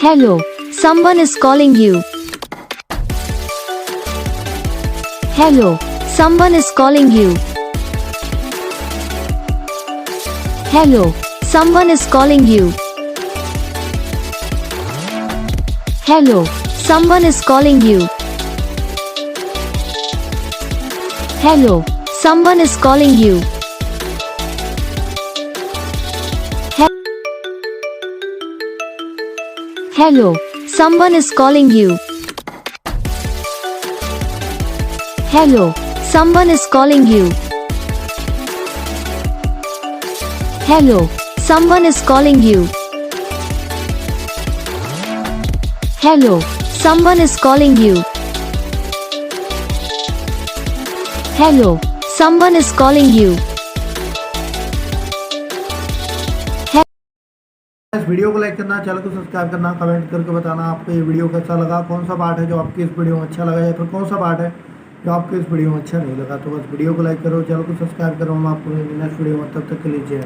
Hello, someone is calling you. Hello, someone is calling you. Hello, someone is calling you. Hello, someone is calling you. Hello, someone is calling you. Hello, someone is calling you. Hello, someone is calling you. Hello, someone is calling you. Hello, someone is calling you. Hello, someone is calling you. इस video को like करना, channel को subscribe करना, comment करके बताना आपको ये video कैसा लगा, कौन सा पार्ट है जो आपकी इस वीडियो में अच्छा लगा या फिर कौन सा पार्ट है जो आपको इस वीडियो में अच्छा नहीं लगा। तो बस वीडियो को लाइक करो, चैनल को सब्सक्राइब करो। हम आपको नेक्स्ट वीडियो में तब तक के लिए जय।